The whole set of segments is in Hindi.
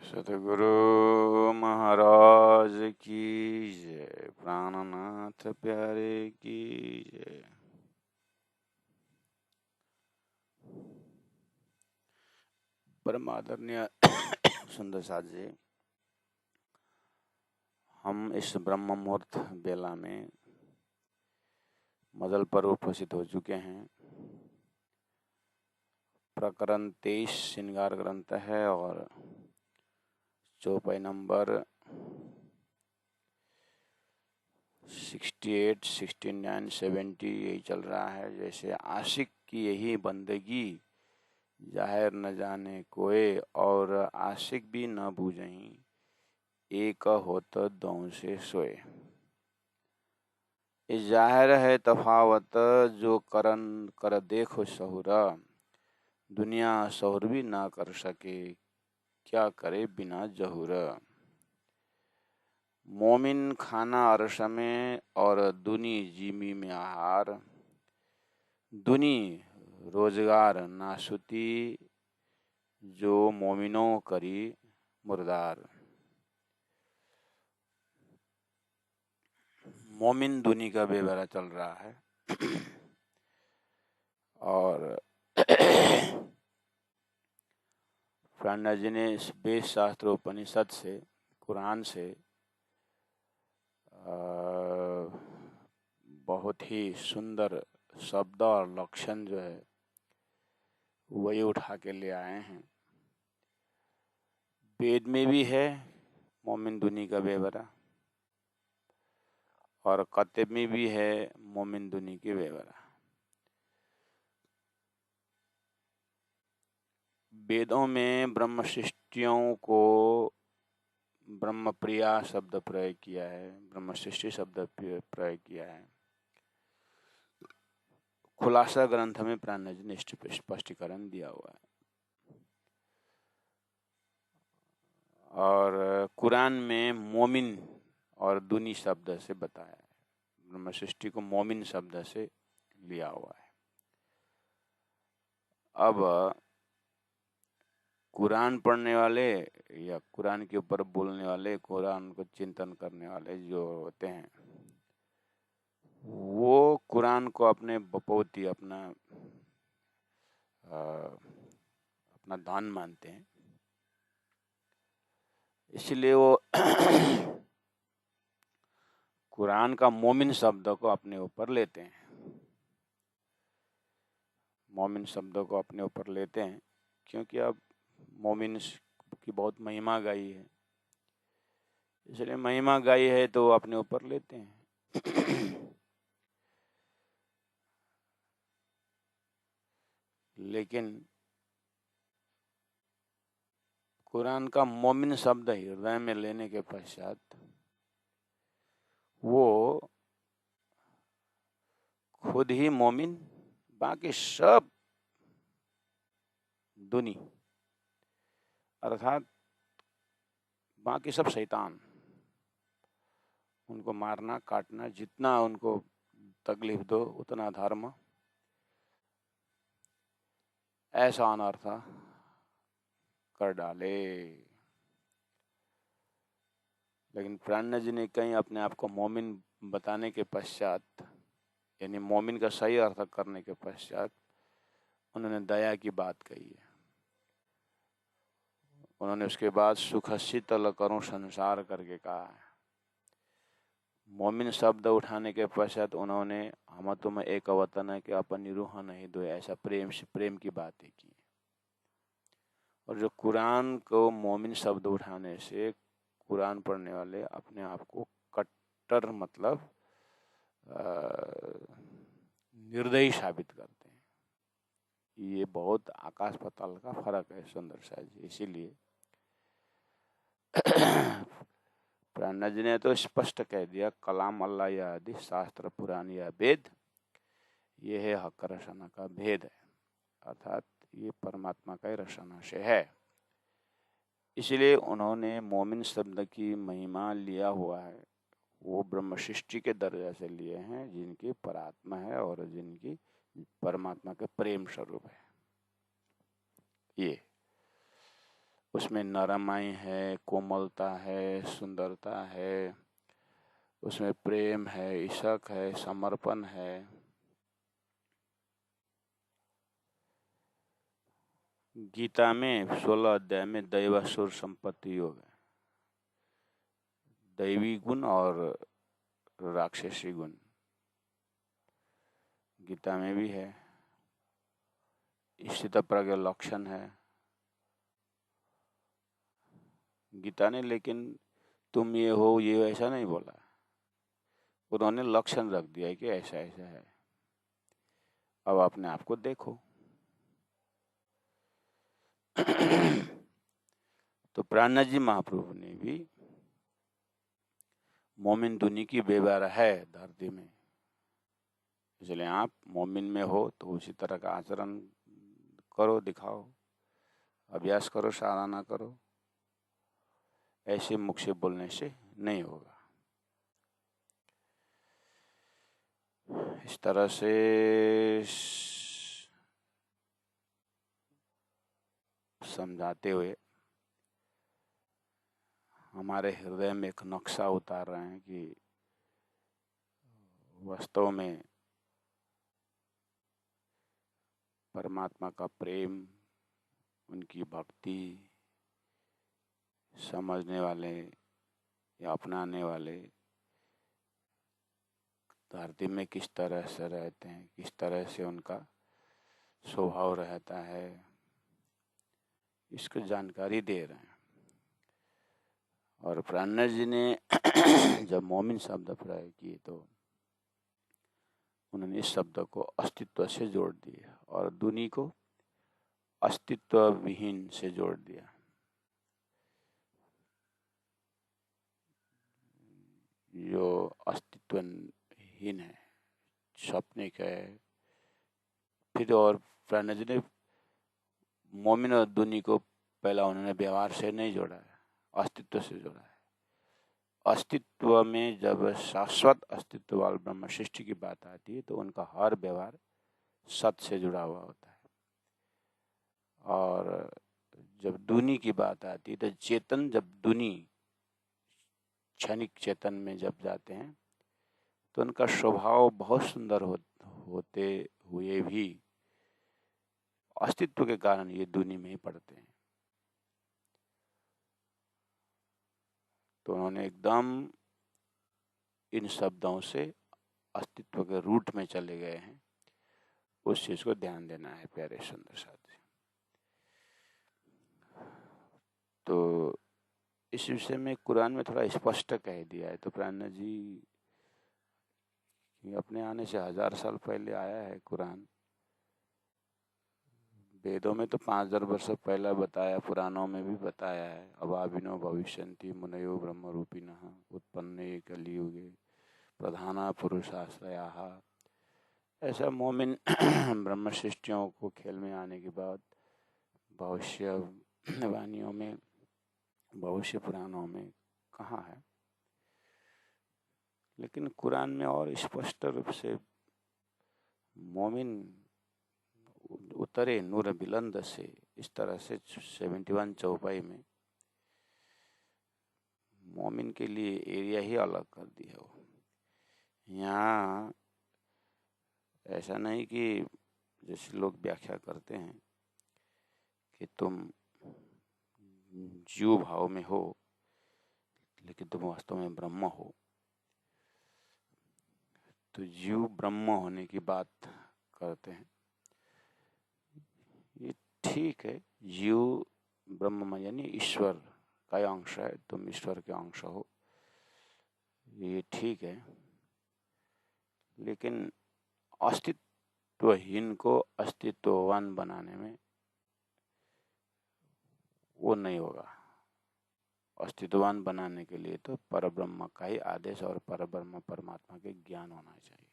सतगुरु महाराज की जय, प्राणनाथ प्यारे की जय। परम आदरणीय सुंदर साथ जी, हम इस ब्रह्म मुहूर्त बेला में मदल पर उपस्थित हो चुके हैं। प्रकरण 23 श्रृंगार ग्रंथ है और चौपाई नंबर 68, 69, 70 यही चल रहा है। जैसे आशिक की यही बंदगी, जाहिर न जाने कोई, और आशिक भी न बूझहीं, एक होत दौं से सोए। इस जाहिर है तफावत, जो करन कर देखो सहुरा, दुनिया सहुर भी ना कर सके, क्या करे बिना जहुरा। मोमिन खाना अरश में और दुनी जीमी में आहार, दुनी रोजगार नासुती, जो मोमिनों करी मुर्दार। मोमिन दुनी का बेवरा चल रहा है और फर्नांड जी ने इस वेद शास्त्र उपनिषद से, कुरान से बहुत ही सुंदर शब्द और लक्षण जो है वही उठा के ले आए हैं। वेद में भी है मोमिन दुनी का बेवरा और कतब में भी है मोमिन दुनी की बेवरा। वेदों में ब्रह्म सृष्टियों को ब्रह्म प्रिया शब्द प्रयोग किया है, ब्रह्म सृष्टि शब्द प्रयोग किया है। खुलासा ग्रंथ में प्राण जी ने स्पष्टीकरण दिया हुआ है और कुरान में मोमिन और दुनी शब्द से बताया है। ब्रह्म सृष्टि को मोमिन शब्द से लिया हुआ है। अब कुरान पढ़ने वाले या कुरान के ऊपर बोलने वाले, कुरान को चिंतन करने वाले जो होते हैं, वो कुरान को अपने बपौती, अपना दान मानते हैं। इसलिए वो कुरान का मोमिन शब्द को अपने ऊपर लेते हैं, मोमिन शब्द को अपने ऊपर लेते हैं, क्योंकि अब मोमिन की बहुत महिमा गाई है, इसलिए महिमा गाई है तो अपने ऊपर लेते हैं। लेकिन कुरान का मोमिन शब्द हृदय में लेने के पश्चात वो खुद ही मोमिन, बाकी सब दुनी अर्थात बाकी सब शैतान, उनको मारना काटना, जितना उनको तकलीफ दो उतना धर्म, ऐसा अनर्थ कर डाले। लेकिन प्राण जी ने कहीं अपने आप को मोमिन बताने के पश्चात, यानी मोमिन का सही अर्थ करने के पश्चात, उन्होंने दया की बात कही है। उन्होंने उसके बाद सुख शीतल करूं संसार करके कहा है। मोमिन शब्द उठाने के पश्चात उन्होंने हम तुम एक वतन है कि अपनी रूह नहीं दो, ऐसा प्रेम की बातें की। और जो कुरान को मोमिन शब्द उठाने से कुरान पढ़ने वाले अपने आप को कट्टर मतलब निर्दयी साबित करते हैं। ये बहुत आकाश पाताल का फर्क है सुंदर सा जी। इसीलिए प्राण जी ने तो स्पष्ट कह दिया, कलाम अल्लाह या हदीस, शास्त्र पुराण या वेद, ये है हक रचना का भेद है, अर्थात ये परमात्मा का ही रचना से है। इसलिए उन्होंने मोमिन शब्द की महिमा लिया हुआ है, वो ब्रह्म सृष्टि के दर्जा से लिए हैं, जिनकी परात्मा है और जिनकी परमात्मा के प्रेम स्वरूप है। ये उसमें नरमाई है, कोमलता है, सुंदरता है, उसमें प्रेम है, इशक है, समर्पण है। गीता में 16 अध्याय में दैवासुर संपत्ति योग है, दैवी गुण और राक्षसी गुण गीता में भी है। स्थित प्रज्ञ लक्षण है गीता ने, लेकिन तुम ये हो ये ऐसा नहीं बोला, उन्होंने लक्षण रख दिया कि ऐसा ऐसा है। अब अपने आप को देखो। तो प्राणनाथ जी महाप्रभु ने भी मोमिन दुनी की व्यवहार है धरती में, इसलिए आप मोमिन में हो तो उसी तरह का आचरण करो, दिखाओ, अभ्यास करो, साधना करो। ऐसे मुख से बोलने से नहीं होगा। इस तरह से समझाते हुए हमारे हृदय में एक नक्शा उतार रहे हैं कि वास्तव में परमात्मा का प्रेम, उनकी भक्ति समझने वाले या अपनाने वाले धरती में किस तरह से रहते हैं, किस तरह से उनका स्वभाव रहता है, इसकी जानकारी दे रहे हैं। और प्राणनाथ जी ने जब मोमिन शब्द प्रयोग किए तो उन्होंने इस शब्द को अस्तित्व से जोड़ दिया और दुनी को अस्तित्व विहीन से जोड़ दिया। जो अस्तित्वहीन है, स्वप्निक है। फिर और प्राणनाथ जी ने मोमिन और दुनी को पहला उन्होंने व्यवहार से नहीं जोड़ा है, अस्तित्व से जोड़ा है। अस्तित्व में जब शाश्वत अस्तित्व वाले ब्रह्म सृष्टि की बात आती है तो उनका हर व्यवहार सत से जुड़ा हुआ होता है। और जब दुनी की बात आती है तो चेतन, जब दुनी क्षणिक चेतन में जब जाते हैं तो उनका स्वभाव बहुत सुंदर होते हुए भी अस्तित्व के कारण ये दुनी में ही पड़ते हैं। तो उन्होंने एकदम इन शब्दों से अस्तित्व के रूट में चले गए हैं। उस चीज को ध्यान देना है प्यारे सुंदर साथी। तो इस विषय में कुरान में थोड़ा स्पष्ट कह दिया है। तो प्राणनाथ जी अपने आने से 1000 साल पहले आया है कुरान। वेदों में तो 5000 वर्ष पहले बताया, पुराणों में भी बताया है। अभाविनो भविष्यन्ति मुनयो ब्रह्म रूपिणः उत्पन्ने कलियुगे प्रधाना पुरुषाश्रयाः। ऐसा मोमिन ब्रह्म सृष्टियों को खेल में आने के बाद भविष्यवाणियों में, भविष्य पुराणों में कहाँ है। लेकिन कुरान में और स्पष्ट रूप से मोमिन उतरे नूर बिलंद से, इस तरह से 71 चौपाई में मोमिन के लिए एरिया ही अलग कर दिया हो। यहाँ ऐसा नहीं कि जैसे लोग व्याख्या करते हैं कि तुम जीव भाव में हो लेकिन तुम वास्तव में ब्रह्म हो। तो जीव ब्रह्म होने की बात करते हैं, ये ठीक है। जीव ब्रह्म यानी ईश्वर का अंश है, तुम ईश्वर के अंश हो, ये ठीक है। लेकिन अस्तित्वहीन को अस्तित्ववान बनाने में वो नहीं होगा। अस्तित्ववान बनाने के लिए तो परब्रह्म का ही आदेश और परब्रह्म परमात्मा के ज्ञान होना चाहिए।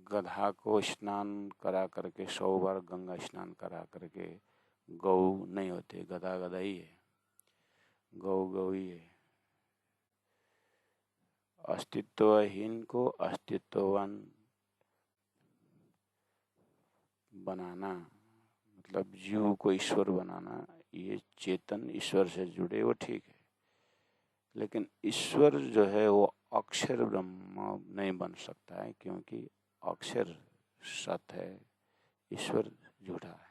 गधा को स्नान करा करके 100 बार गंगा स्नान करा करके गौ नहीं होते, गधा गधा ही है, गौ गौ ही है। अस्तित्वहीन को अस्तित्ववान बनाना मतलब जीव को ईश्वर बनाना, ये चेतन ईश्वर से जुड़े वो ठीक है, लेकिन ईश्वर जो है वो अक्षर ब्रह्म नहीं बन सकता है, क्योंकि अक्षर सत है, ईश्वर झूठा है।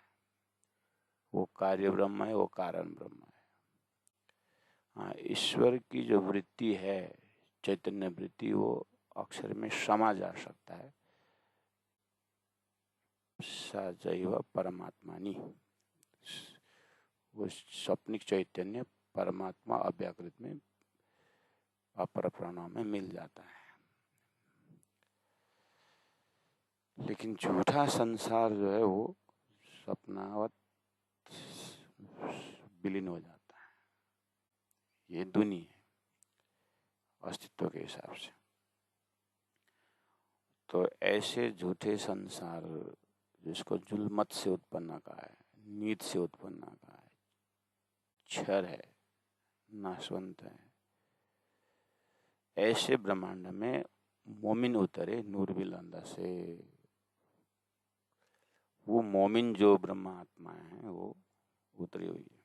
वो कार्य ब्रह्म है, वो कारण ब्रह्म है। हाँ, ईश्वर की जो वृत्ति है, चैतन्य वृत्ति, वो अक्षर में समा जा सकता है। सजैव परमात्मानि, वो स्वप्निक चैतन्य परमात्मा अव्याकृत में अपर प्रणव में मिल जाता है। लेकिन झूठा संसार जो है वो सपनावत विलीन हो जाता है। ये दुनी है अस्तित्व के हिसाब से। तो ऐसे झूठे संसार जिसको जुल्मत से उत्पन्न कहा है, नीत से उत्पन्न कहा है, क्षर है, नाशवंत है, ऐसे ब्रह्मांड में मोमिन उतरे नूरबिल अंदर से। वो मोमिन जो ब्रह्मात्मा है वो उतरी हुई है।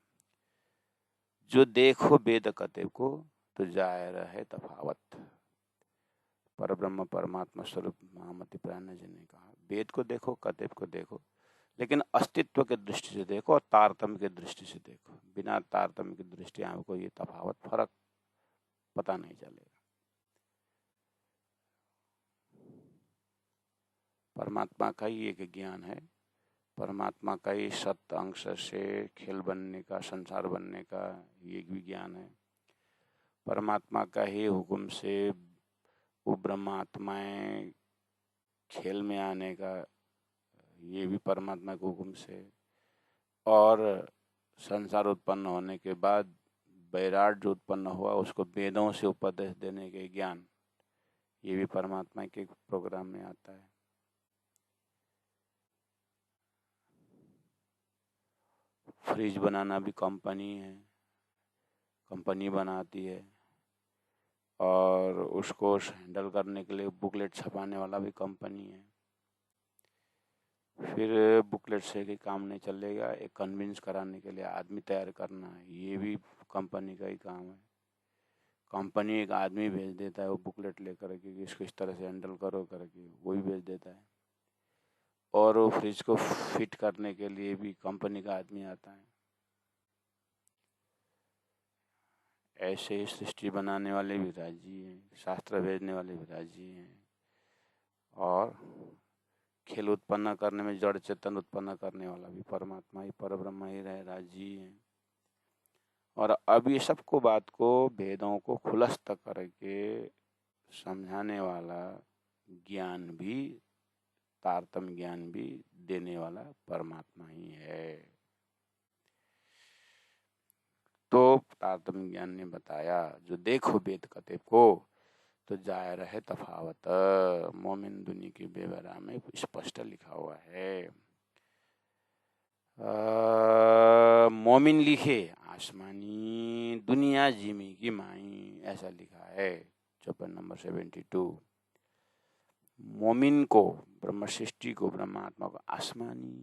जो देखो वेद कते को तो जाहिर है तफावत। परब्रह्म परमात्मा स्वरूप महामति प्राण जी ने कहा, वेद को देखो, कतेब को देखो, लेकिन अस्तित्व के दृष्टि से देखो और तारतम्य की दृष्टि से देखो। बिना तारतम्य की दृष्टि आपको ये तफावत, फर्क पता नहीं चलेगा। परमात्मा का ही एक ज्ञान है, परमात्मा का ही सत्य अंश से खेल बनने का, संसार बनने का ये भी ज्ञान है। परमात्मा का ही हुक्म से वो ब्रह्मात्माएं खेल में आने का, ये भी परमात्मा के हुक्म से। और संसार उत्पन्न होने के बाद बैराट जो उत्पन्न हुआ उसको वेदों से उपदेश देने के ज्ञान, ये भी परमात्मा के प्रोग्राम में आता है। फ्रिज बनाना भी कंपनी है, कंपनी बनाती है, और उसको हैंडल करने के लिए बुकलेट छपाने वाला भी कंपनी है। फिर बुकलेट से ही काम नहीं चलेगा, एक कन्विंस कराने के लिए आदमी तैयार करना है, ये भी कंपनी का ही काम है। कंपनी एक आदमी भेज देता है वो बुकलेट लेकर के, इसको इस तरह से हैंडल करो करके, वो भी भेज देता है। और वो फ्रिज को फिट करने के लिए भी कंपनी का आदमी आता है। ऐसे ही सृष्टि बनाने वाले भी राजी हैं, शास्त्र भेजने वाले भी राजी हैं, और खेल उत्पन्न करने में जड़ चेतन उत्पन्न करने वाला भी परमात्मा ही, परब्रह्म ही रहे, राजी हैं। और अब ये सबको बात को, भेदों को खुलस्त करके समझाने वाला ज्ञान भी, तारतम्य ज्ञान भी देने वाला परमात्मा ही है। तो तारतम्य ज्ञान ने बताया, जो देखो वेद कते को तो जाहिर है तफावत। मोमिन दुनी की बेवरा में स्पष्ट लिखा हुआ है। मोमिन लिखे आसमानी दुनिया जिमी की माई, ऐसा लिखा है चौपन नंबर 72। मोमिन को, ब्रह्म सृष्टि को, ब्रह्मात्मा को आसमानी,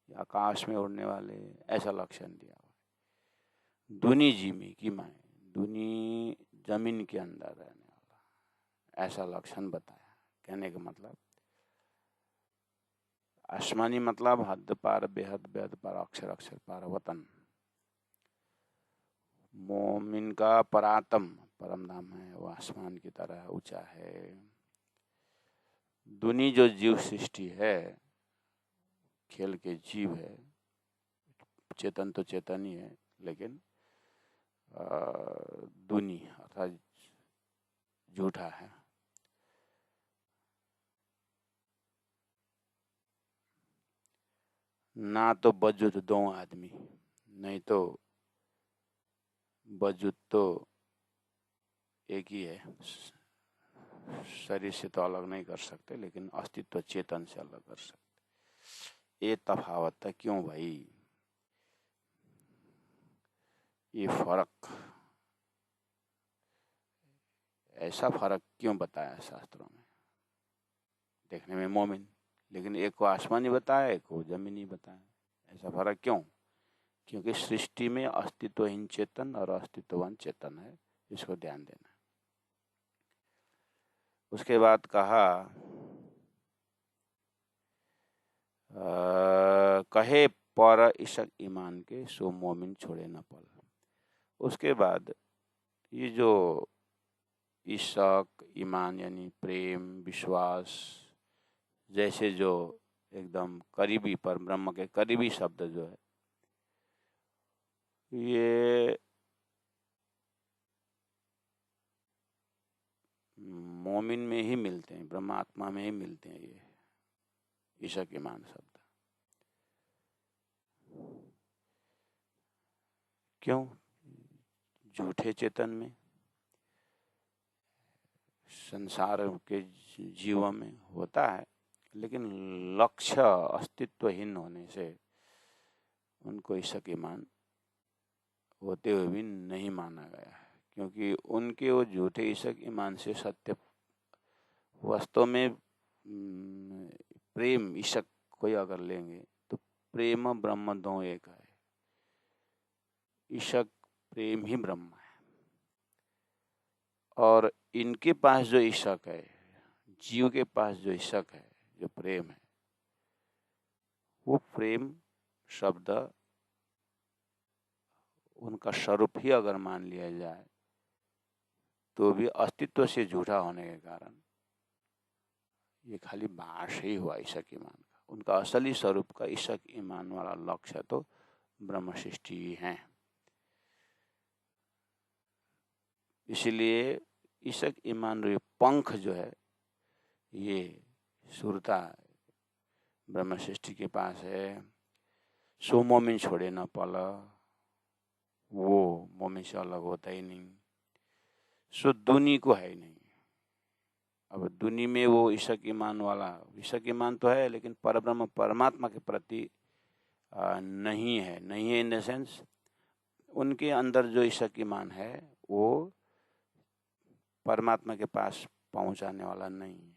आकाश में उड़ने वाले, ऐसा लक्षण दिया हुआ। दुनी जिमी की माई, दुनी जमीन के अंदर रहने वाला, ऐसा लक्षण बताया। कहने का मतलब आसमानी मतलब हद पार, बेहद, बेहद पार, अक्षर अक्षर पार, वतन। मोमिन का परातम परम धाम है, वो आसमान की तरह ऊंचा है। दुनी जो जीव सृष्टि है, खेल के जीव है, चेतन तो चेतन ही है, लेकिन दुनी अर्थात झूठा है। ना तो वजूद दो आदमी, नहीं तो वजूद तो एक ही है। शरीर से तो अलग नहीं कर सकते, लेकिन अस्तित्व चेतन से अलग कर सकते। ये तफावत था। क्यों भाई? ये फर्क, ऐसा फर्क क्यों बताया शास्त्रों में? देखने में मोमिन, लेकिन एक को आसमानी बताया, एक को जमीनी बताया। ऐसा फर्क क्यों? क्योंकि सृष्टि में अस्तित्वहीन चेतन और अस्तित्ववान चेतन है, इसको ध्यान देना। उसके बाद कहा कहे पर इशक ईमान के सो मोमिन छोड़े न पल। उसके बाद ये जो इशक, ईमान यानी प्रेम, विश्वास जैसे जो एकदम करीबी पर ब्रह्म के करीबी शब्द जो है, ये मोमिन में ही मिलते हैं, ब्रह्मात्मा में ही मिलते हैं ये इशक ईमान शब्द। क्यों? झूठे चेतन में, संसार के जीवों में होता है, लेकिन लक्ष्य अस्तित्वहीन होने से उनको इशक ईमान होते हुए भी नहीं माना गया है, क्योंकि उनके वो झूठे इशक ईमान से सत्य वास्तव में प्रेम इशक कोई अगर लेंगे तो प्रेम ब्रह्म दो एक है। इशक प्रेम ही ब्रह्म है, और इनके पास जो इशक है, जीव के पास जो इशक है, जो प्रेम है, वो प्रेम शब्द उनका स्वरूप ही अगर मान लिया जाए तो भी अस्तित्व से झूठा होने के कारण ये खाली भाष ही हुआ इशक ईमान का। उनका असली स्वरूप का इशक ईमान वाला लक्ष्य तो ब्रह्म सृष्टि ही है। इसलिए इशक ईमान रूपी पंख जो है, ये सुरता ब्रह्म सृष्टि के पास है। सो मोमिन छोड़े न पल, वो मोमिन से अलग होता ही नहीं। सो दुनी को है ही नहीं। अब दुनी में वो इशक ईमान वाला, इशक ईमान तो है लेकिन परब्रह्म परमात्मा के प्रति नहीं है। नहीं है इन द सेंस उनके अंदर जो इशक ईमान है वो परमात्मा के पास पहुंचाने वाला नहीं है।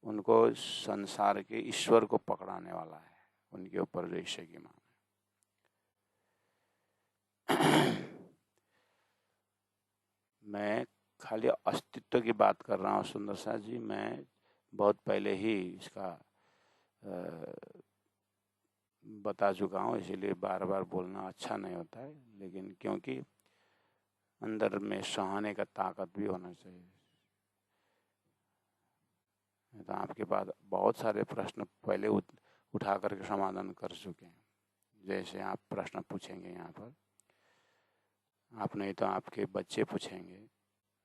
उनको संसार के ईश्वर को पकड़ाने वाला है, उनके ऊपर जो इशक ईमान है। मैं खाली अस्तित्व की बात कर रहा हूँ सुंदर सा जी। मैं बहुत पहले ही इसका बता चुका हूँ, इसीलिए बार बार बोलना अच्छा नहीं होता है, लेकिन क्योंकि अंदर में सहने का ताकत भी होना चाहिए। तो आपके पास बहुत सारे प्रश्न पहले उठा करके समाधान कर चुके हैं। जैसे आप प्रश्न पूछेंगे यहाँ पर, आप नहीं तो आपके बच्चे पूछेंगे,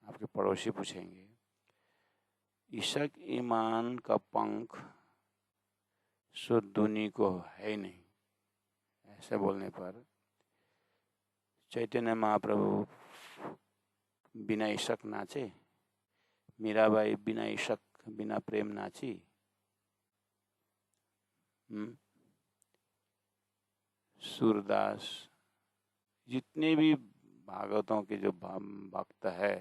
आपके पड़ोसी पूछेंगे, इशक ईमान का पंख शुद्धुनी को है नहीं, ऐसे बोलने पर चैतन्य महाप्रभु बिना इशक नाचे, मीराबाई बिना इशक बिना प्रेम नाची। सूरदास, जितने भी भागवतों के जो भक्त है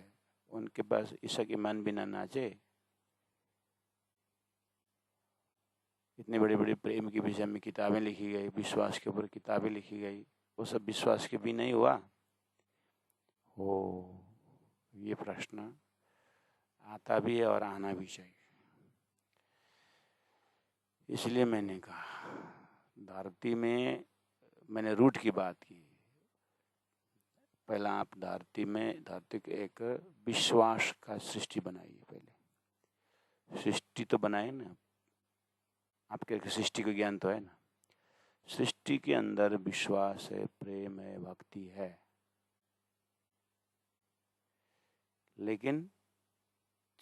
उनके पास इशक ईमान बिना नाचे। इतनी बड़ी बड़ी प्रेम के विषय में किताबें लिखी गई, विश्वास के ऊपर किताबें लिखी गई, वो सब विश्वास के भी नहीं हुआ हो। ये प्रश्न आता भी है और आना भी चाहिए। इसलिए मैंने कहा धरती में, मैंने रूट की बात की। पहला आप धरती में, धरती के एक विश्वास का सृष्टि बनाइए। पहले सृष्टि तो बनाए ना, आपके सृष्टि का ज्ञान तो है ना। सृष्टि के अंदर विश्वास है, प्रेम है, भक्ति है, लेकिन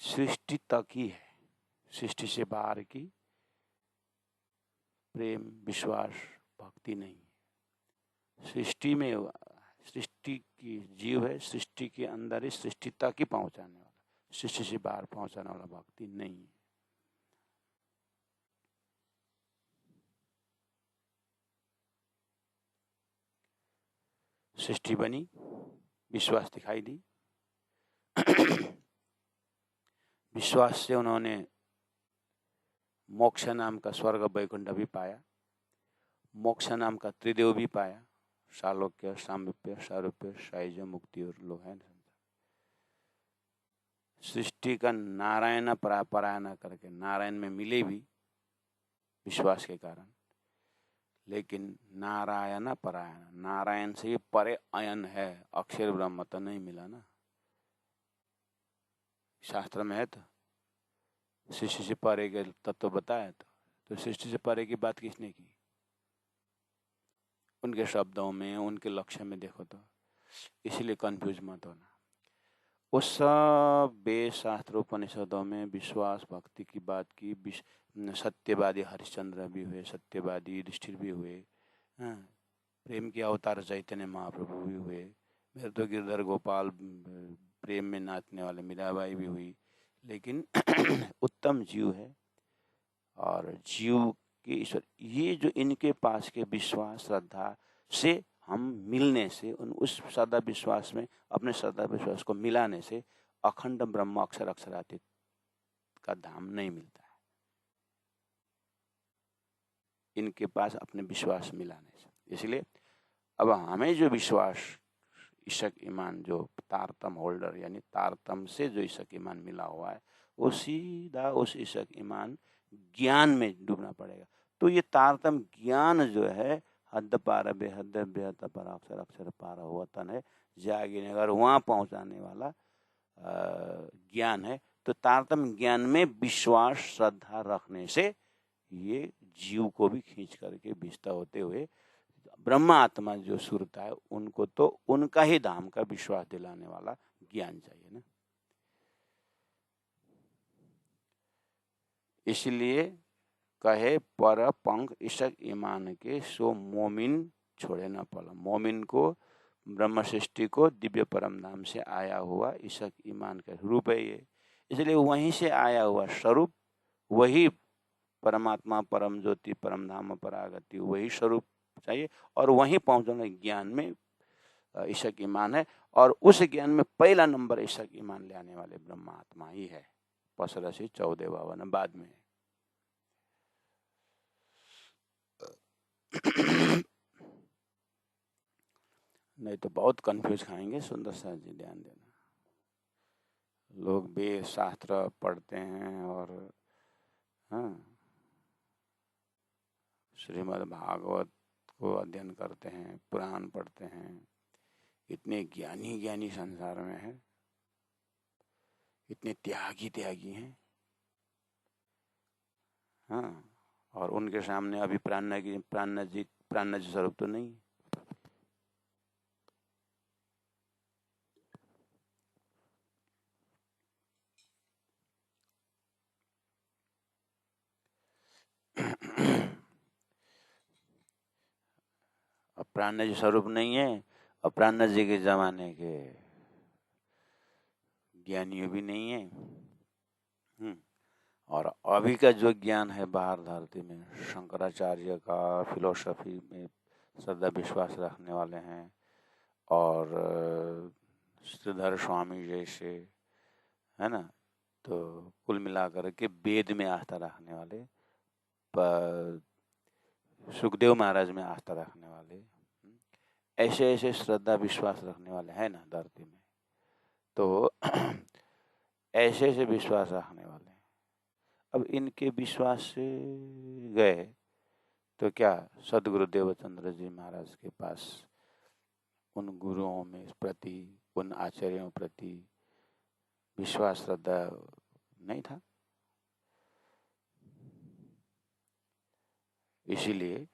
सृष्टि तक ही है, सृष्टि से बाहर की प्रेम, विश्वास, भक्ति नहीं है। सृष्टि में, सृष्टि की जीव है, सृष्टि के अंदर ही सृष्टि तक ही पहुंचाने वाला, सृष्टि से बाहर पहुंचाने वाला भक्ति नहीं है। सृष्टि बनी, विश्वास दिखाई दी, विश्वास से उन्होंने मोक्ष नाम का स्वर्ग वैकुंठ भी पाया, मोक्ष नाम का त्रिदेव भी पाया, सालोक्य, सामीप्य, सारूप्य, सायुज, मुक्ति और लोग हैं। सृष्टि का नारायण परायण करके नारायण में मिले भी विश्वास के कारण, लेकिन नारायण परायण, नारायण से ही परे अयन है, अक्षर ब्रह्म तो नहीं मिला ना। शास्त्र में है तो सृष्टि से परे के तत्व बताया, तो सृष्टि से परे की बात किसने की? उनके शब्दों में, उनके लक्ष्य में देखो तो, इसलिए कंफ्यूज मत होना। उस सब वेद शास्त्र उपनिषदों में विश्वास भक्ति की बात की, सत्यवादी हरिश्चंद्र भी हुए, सत्यवादी युधिष्ठिर भी हुए, प्रेम के अवतार चैतन्य महाप्रभु भी हुए, मेरे तो गिरधर गोपाल प्रेम में नाचने वाले मीराबाई भी हुई, लेकिन उत्तम जीव है और जीव के ईश्वर, ये जो इनके पास के विश्वास श्रद्धा से हम मिलने से, उस सदा विश्वास में अपने सदा विश्वास को मिलाने से अखंड ब्रह्म अक्षर अक्षरातीत का धाम नहीं मिलता है, इनके पास अपने विश्वास मिलाने से। इसलिए अब हमें जो विश्वास ईशक ईमान, जो तारतम होल्डर यानी तारतम से जो ईशक ईमान मिला हुआ है, वो सीधा उस ईशक ईमान ज्ञान में डूबना पड़ेगा। तो ये तारतम ज्ञान जो है, हद पार बेहद बेहद पर अक्षर अक्षर पार हुआ तन है, जागे अगर वहाँ पहुँचाने वाला ज्ञान है। तो तारतम ज्ञान में विश्वास श्रद्धा रखने से ये जीव को भी खींच करके भिजता होते हुए ब्रह्म आत्मा जो सुरता है, उनको तो उनका ही धाम का विश्वास दिलाने वाला ज्ञान चाहिए ना। इसलिए कहे पर पंख ईशक ईमान के सो मोमिन छोड़े न पला। मोमिन को, ब्रह्म सृष्टि को दिव्य परम धाम से आया हुआ ईशक ईमान का रूप है ये। इसलिए वहीं से आया हुआ स्वरूप, वही परमात्मा, परम ज्योति, परम धाम, परागति, वही स्वरूप चाहिए और वहीं पहुंचना ज्ञान में ईशक ईमान है। और उस ज्ञान में पहला नंबर ईशक ईमान ले आने वाले ब्रह्मात्मा ही है। 1452 बाद में नहीं तो बहुत कंफ्यूज खाएंगे। सुंदर सा जी ध्यान देना, लोग वेद शास्त्र पढ़ते हैं और श्रीमद् भागवत को अध्ययन करते हैं, पुराण पढ़ते हैं, इतने ज्ञानी ज्ञानी संसार में है, इतने त्यागी त्यागी हैं, और उनके सामने अभी प्राण जी स्वरूप तो नहीं। अब प्राण जी स्वरूप नहीं है, और प्राण जी के जमाने के ज्ञानियों भी नहीं है। और अभी का जो ज्ञान है बाहर धरती में, शंकराचार्य का फिलोसफी में सदा विश्वास रखने वाले हैं, और श्रीधर स्वामी जैसे है ना, तो कुल मिलाकर के वेद में आस्था रखने वाले, सुखदेव महाराज में आस्था रखने वाले, ऐसे ऐसे श्रद्धा विश्वास रखने वाले हैं ना धरती में। तो ऐसे ऐसे विश्वास रखने वाले, अब इनके विश्वास से गए तो क्या सदगुरु देवचंद्र जी महाराज के पास उन गुरुओं में प्रति, उन आचार्यों प्रति विश्वास श्रद्धा नहीं था। इसीलिए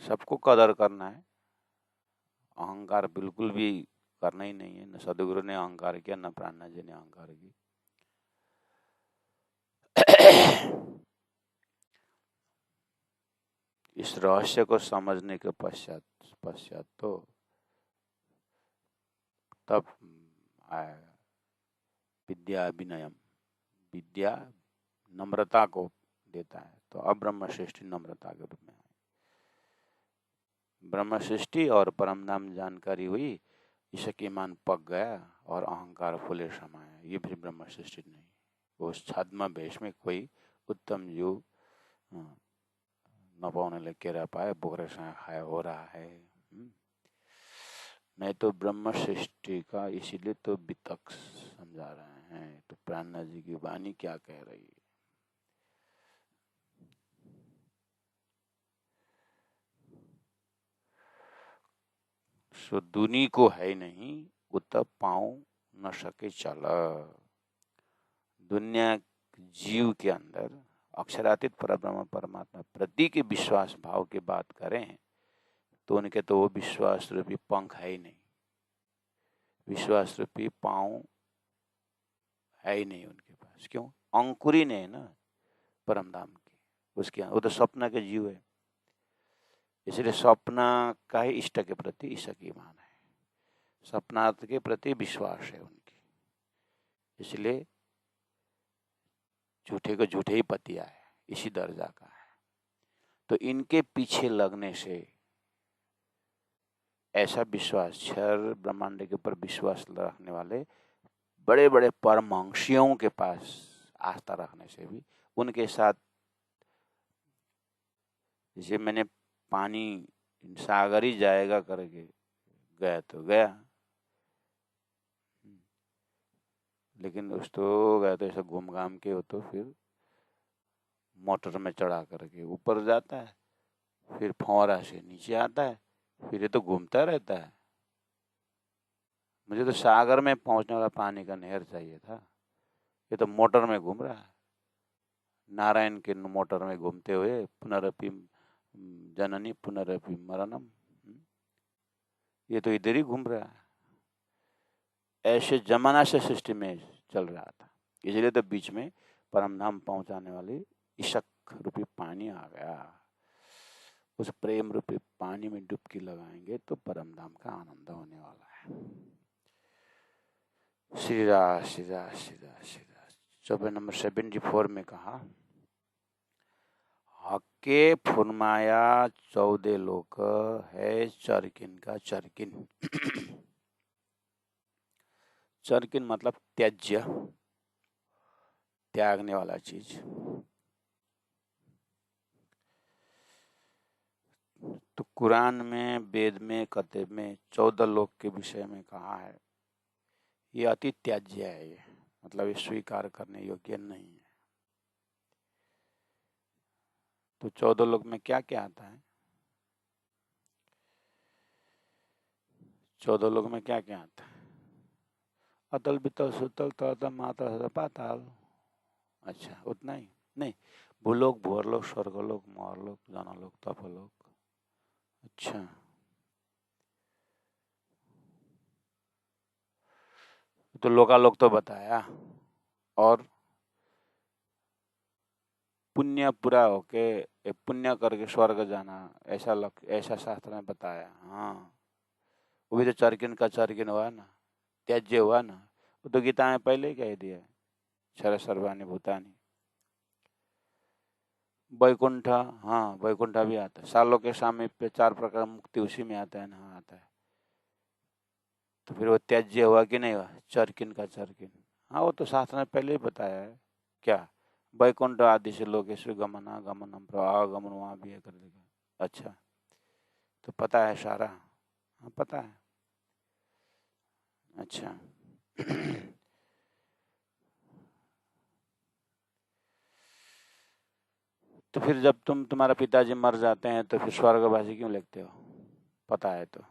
सबको कदर करना है, अहंकार बिल्कुल भी करना ही नहीं है। न सदगुरु ने अहंकार किया, न प्राणा जी ने अहंकार की। इस रहस्य को समझने के पश्चात तो तब आएगा विद्या विनयम। विद्या नम्रता को देता है, तो अब ब्रह्म सृष्टि नम्रता के रूप में है। ब्रह्म सृष्टि और परम धाम जानकारी हुई, ईशक ईमान पक गया और अहंकार फूले समाया, ये भी ब्रह्म सृष्टि नहीं। उस छद्म भेष में कोई उत्तम जीव न पाउने ले केरा पाए, बोकरेसँग खाया हो रहा है। नहीं तो ब्रह्म सृष्टि का इसीलिए तो वितक समझा रहे हैं। तो प्राणनाथ जी की वाणी क्या कह रही है? सो दुनी को है नहीं, उतब पाँव न सके चल। दुनिया जीव के अंदर अक्षरातीत परब्रह्म परमात्मा प्रति के विश्वास भाव की बात करें तो उनके तो वो विश्वास रूपी पंख है ही नहीं, विश्वास रूपी पाँव है ही नहीं उनके पास। क्यों? अंकुरी नहीं है ना परम धाम की उसके, वो तो स्वप्न के जीव है। इसलिए स्वप्न का ही इष्ट के प्रति ईशा की मान है, स्वप्नार्थ के प्रति विश्वास है उनकी। इसलिए झूठे को झूठे ही पतिया है, इसी दर्जा का है। तो इनके पीछे लगने से ऐसा विश्वास, क्षर ब्रह्मांड के ऊपर विश्वास रखने वाले बड़े बड़े परमहंसियों के पास आस्था रखने से भी उनके साथ, जैसे मैंने पानी सागर ही जाएगा करके गया तो गया, लेकिन उस तो गया तो ऐसा घूम घाम के हो तो फिर मोटर में चढ़ा करके ऊपर जाता है, फिर फौरा से नीचे आता है, फिर ये तो घूमता रहता है। मुझे तो सागर में पहुंचने वाला पानी का नहर चाहिए था, ये तो मोटर में घूम रहा है। नारायण के मोटर में घूमते हुए पुनरपि जननी पुनरपि मरणम, ये तो इधर ही घूम रहा है। ऐसे जमाना से सृष्टि में चल रहा था, इसलिए तो बीच में परमधाम पहुंचाने वाली इशक रूपी पानी आ गया। उस प्रेम रूपी पानी में डुबकी लगाएंगे तो परमधाम का आनंद होने वाला है। सीधा सीधा सीधा सीधा। चौबे नंबर 74 में कहा, हक्के फुरमाया 14 लोक है चरकिन का चरकिन। चरकिन मतलब त्याज्य, त्यागने वाला चीज। तो कुरान में, वेद में, कतेब में 14 लोक के विषय में कहा है, ये अति त्याज्य है, ये मतलब ये स्वीकार करने योग्य नहीं है। तो 14 लोक में क्या क्या आता है? 14 लोक में क्या क्या आता है? अतल बितल सुतल तल माता पाताल। अच्छा, उतना ही नहीं? भूलोक, भूअरलोक, स्वर्गलोक, मोहरलोक, जनलोक, तपलोक। अच्छा, तो लोकालोक तो बताया, और पुण्य पूरा होके पुण्य करके स्वर्ग जाना, ऐसा शास्त्र में बताया। हाँ, वो भी तो चरकिन का चरकिन हुआ ना, त्याज्य हुआ ना। वो तो गीता में पहले ही कह दिया, क्षर सर्वाणि भूतानि। वैकुंठ, हाँ वैकुंठ भी आता है। सालों के सामीप्य 4 प्रकार मुक्ति उसी में आता है ना, आता है। तो फिर वो त्याज्य हुआ कि नहीं हुआ? चरकिन का चरकिन। हाँ, वो तो शास्त्र ने पहले ही बताया है। क्या? वैकुंठ आदि से लोकेश्वर गमना गमनम प्रवागमन, वहाँ भी है कर देगा। अच्छा, तो पता है सारा? हाँ पता है। अच्छा। तो फिर जब तुम्हारा पिताजी मर जाते हैं तो फिर स्वर्गवासी क्यों लिखते हो? पता है तो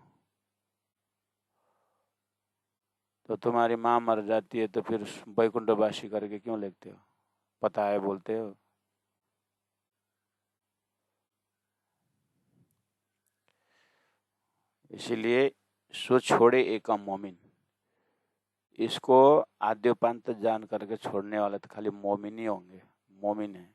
तुम्हारी माँ मर जाती है तो फिर वैकुंठवासी करके क्यों लिखते हो? पता है बोलते हो। इसीलिए सो छोड़े एकम मोमिन, इसको आद्योपांत जान करके छोड़ने वाले तो खाली मोमिन ही होंगे, मोमिन है।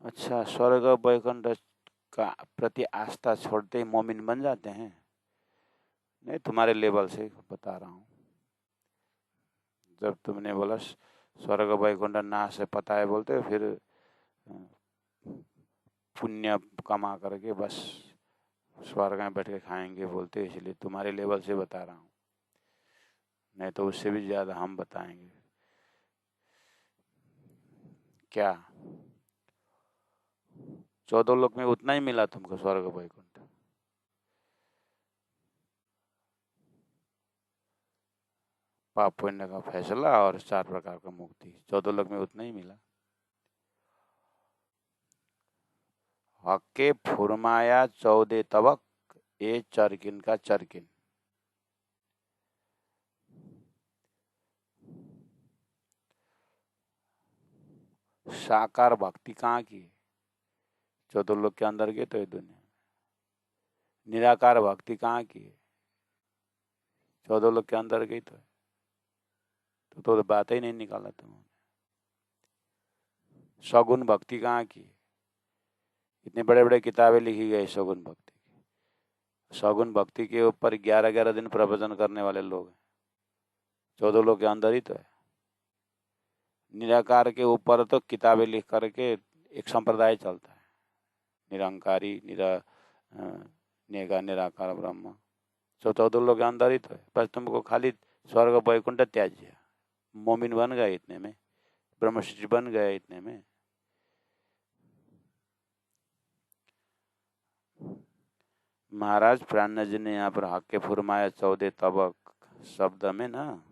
अच्छा, स्वर्ग वैकुंठ का प्रति आस्था छोड़ते ही मोमिन बन जाते हैं? नहीं, तुम्हारे लेवल से बता रहा हूँ। जब तुमने बोला स्वर्ग वैकुंठ नाश है, पता है बोलते हो, फिर पुण्य कमा करके बस स्वर्ग में बैठ के खाएंगे बोलते, इसलिए तुम्हारे लेवल से बता रहा हूँ। नहीं तो उससे भी ज्यादा हम बताएंगे। क्या 14 लोक में उतना ही मिला तुमको स्वर्ग वैकुंठ? पाप पुण्य का फैसला और 4 प्रकार का मुक्ति, 14 लोक में उतना ही मिला। हके फुरमाया 14 तबक, ये चरकिन का चरकिन। साकार भक्ति कहाँ की? 14 लोक के अंदर गए तो ये दुनिया। निराकार भक्ति कहाँ की? 14 लोक के अंदर गई तो बात ही नहीं निकाला तुमने। सगुण भक्ति कहाँ की? इतने बड़े बड़े किताबें लिखी गई सगुण भक्ति की। सगुण भक्ति के ऊपर 11-11 दिन प्रवचन करने वाले लोग हैं। 14 लोग के अंदर ही तो है। निराकार के ऊपर तो किताबें लिख करके एक संप्रदाय चलता है, निरंकारी निराकार ब्रह्म। 14 लोग के अंदर ही तो है। बस तुमको खाली स्वर्ग वैकुंठ त्याज्य, मोमिन बन गए इतने में, ब्रह्मशिष्य बन गए इतने में। महाराज प्राण जी ने यहाँ पर हक फुरमाया 14 तबक शब्द में ना,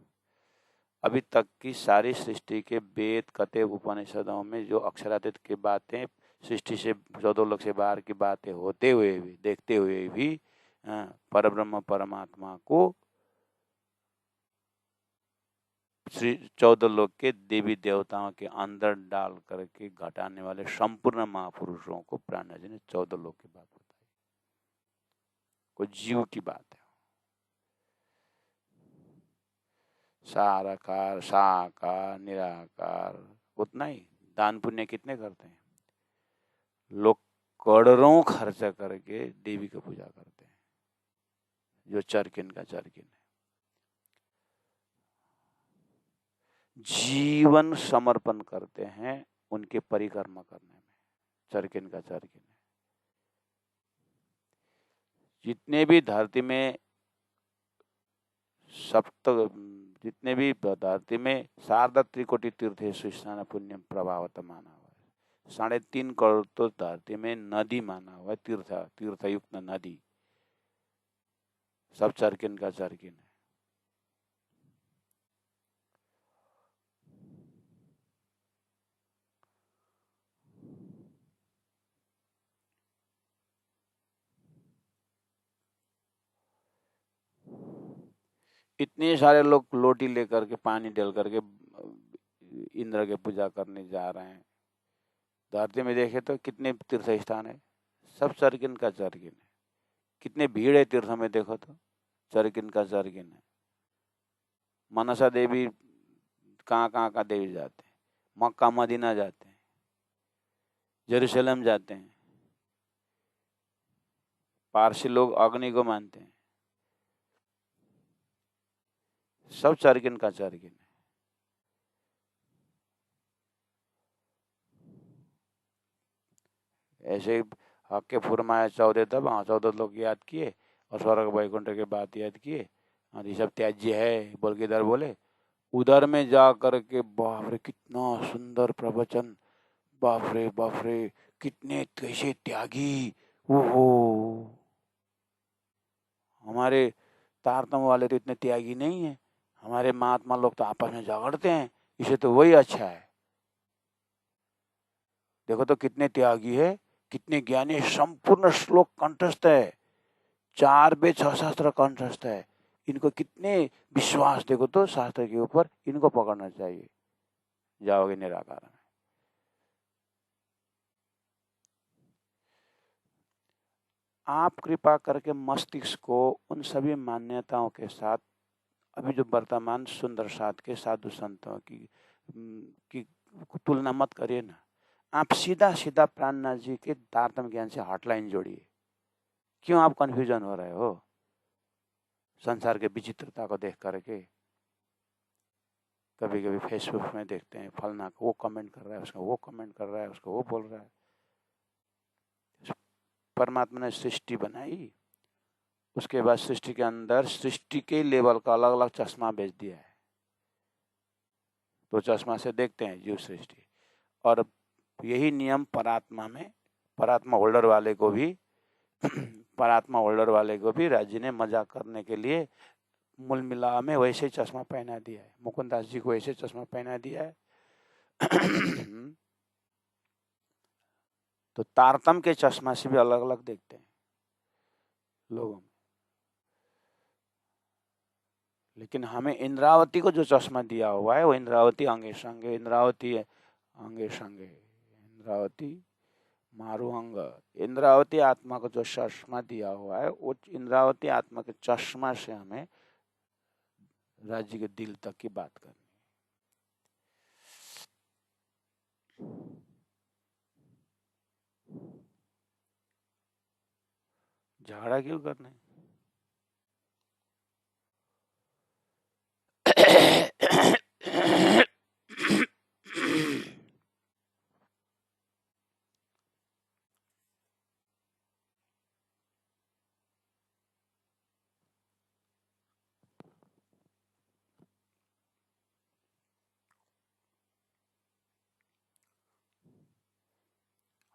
अभी तक की सारी सृष्टि के वेद कथे उपनिषदों में जो अक्षरातीत की बातें, सृष्टि से 14 लोक से बाहर की बातें होते हुए भी, देखते हुए भी परब्रह्म परमात्मा को 14 लोक के देवी देवताओं के अंदर डाल करके घटाने वाले संपूर्ण महापुरुषों को प्राण जी ने 14 लोक की बात बताई। कोई जीव की बात है। साकार निराकार उतना ही। दान पुण्य कितने करते हैं लोग? करोड़ों खर्च करके देवी की पूजा करते हैं, जो चरकिन का चरकिन है। जीवन समर्पण करते हैं उनके परिक्रमा करने में, चरकिन का चरकिन है। जितने भी धरती में जितने भी धरती में शारदा त्रिकोटि तीर्थेषु स्नान पुण्यम प्रभावत माना हुआ है। 3.5 करोड़ तो धरती में नदी माना हुआ है, तीर्थयुक्त नदी, सब चरकिन का चरकिन है। इतने सारे लोग लोटी लेकर के पानी डाल करके इंद्र के पूजा करने जा रहे हैं। धरती में देखे तो कितने तीर्थ स्थान है, सब चरकिन का चरकिन है। कितने भीड़ है तीर्थ में देखो तो, चरकिन का चरकिन है। मनसा देवी कहाँ कहाँ का देवी जाते हैं, मक्का मदीना जाते हैं, जेरूसलम जाते हैं। पारसी लोग अग्नि को मानते हैं। सब चरकिन का चरकिन है। ऐसे ही हक फुरमाया 14 तब 14 लोग याद किए और स्वर्ग वैकुंठ के बात याद किए और ये सब त्याज्य है बोल के इधर बोले। उधर में जा करके बाप रे कितना सुंदर प्रवचन, बाप रे कितने कैसे त्यागी। ओहो, हमारे तारतम वाले तो इतने त्यागी नहीं है। हमारे महात्मा लोग तो आपस में झगड़ते हैं, इसे तो वही अच्छा है। देखो तो कितने त्यागी है, कितने ज्ञानी। संपूर्ण श्लोक कंठस्थ है, 4 वेद 6 शास्त्र कंठस्थ है। इनको कितने विश्वास, देखो तो शास्त्र के ऊपर। इनको पकड़ना चाहिए, जाओगे निराकार में। आप कृपा करके मस्तिष्क को उन सभी मान्यताओं के साथ, अभी जो वर्तमान सुंदर साथ के साधु संतों की तुलना मत करिए ना। आप सीधा सीधा प्राणनाथ जी के तारतम ज्ञान से हॉटलाइन जोड़िए। क्यों आप कंफ्यूजन हो रहे हो संसार के विचित्रता को देख करके? कभी कभी फेसबुक में देखते हैं फलना को वो कमेंट कर रहा है, उसका वो कमेंट कर रहा है, उसको वो बोल रहा है। परमात्मा ने सृष्टि बनाई, उसके बाद सृष्टि के अंदर सृष्टि के लेवल का अलग अलग चश्मा भेज दिया है। तो चश्मा से देखते हैं जीव सृष्टि। और यही नियम परात्मा में, परात्मा होल्डर वाले को भी परात्मा होल्डर वाले को भी राज्य ने मजाक करने के लिए मूल मिला में वैसे चश्मा पहना दिया है। मुकुंदास जी को वैसे चश्मा पहना दिया है। तो तारतम के चश्मा से भी अलग अलग देखते हैं लोगों में। लेकिन हमें इंद्रावती को जो चश्मा दिया हुआ है वो इंद्रावती अंगे संगे, इंद्रावती अंगे संगे, इंद्रावती मारू अंग, इंद्रावती आत्मा को जो चश्मा दिया हुआ है वो इंद्रावती आत्मा के चश्मा से हमें राज्य के दिल तक की बात करनी। झगड़ा क्यों करना है?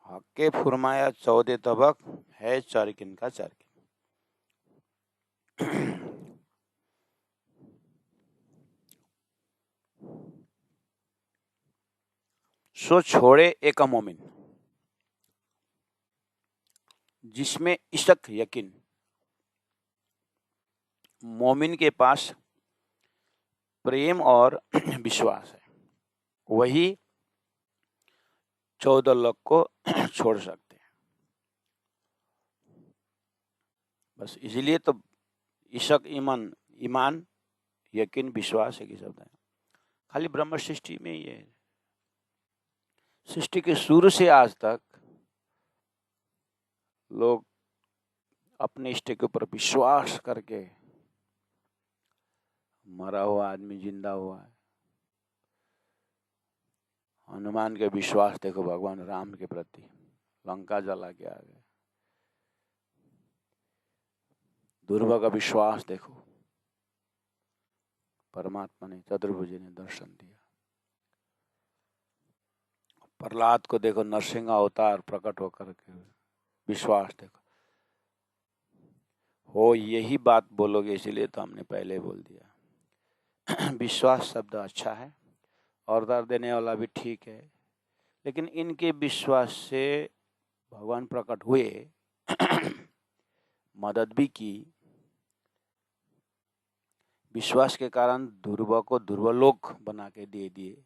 हके फुरमाया 14 तबक है चारकिन का चारकिन। सो छोड़े एक मोमिन जिसमें इशक यकीन। मोमिन के पास प्रेम और विश्वास है, वही 14 लोग को छोड़ सकते हैं। बस इसलिए तो इशक ईमान, ईमान यकीन विश्वास एक ही शब्द है। खाली ब्रह्म सृष्टि में ही है। सृष्टि के शुरू से आज तक लोग अपने इष्ट के ऊपर विश्वास करके, मरा हुआ आदमी जिंदा हुआ है। हनुमान के विश्वास देखो भगवान राम के प्रति, लंका जला के आ गए। ध्रुव का विश्वास देखो, परमात्मा ने, चतुर्भुज ने दर्शन दिया। प्रहलाद को देखो, नरसिंह अवतार प्रकट होकर के विश्वास देखो। हो यही बात बोलोगे इसलिए तो हमने पहले बोल दिया। विश्वास शब्द अच्छा है, ऑर्डर देने वाला भी ठीक है, लेकिन इनके विश्वास से भगवान प्रकट हुए, मदद भी की। विश्वास के कारण ध्रुव को ध्रुवलोक बना के दे दिए।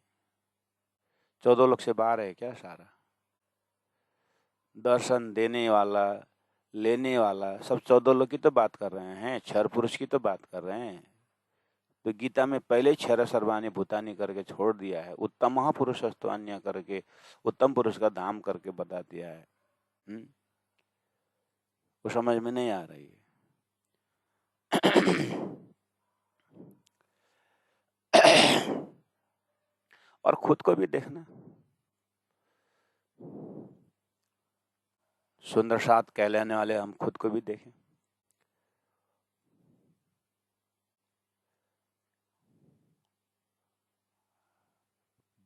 14 लोक से बाहर है क्या सारा? दर्शन देने वाला, लेने वाला, सब 14 लोग की तो बात कर रहे हैं, क्षर पुरुष की तो बात कर रहे हैं। तो गीता में पहले क्षर सर्वाणी भूतानी करके छोड़ दिया है, उत्तम महापुरुष तो अन्य करके उत्तम पुरुष का धाम करके बता दिया है। वो समझ में नहीं आ रही है। और खुद को भी देखना, सुंदर साथ कहलाने वाले हम खुद को भी देखें।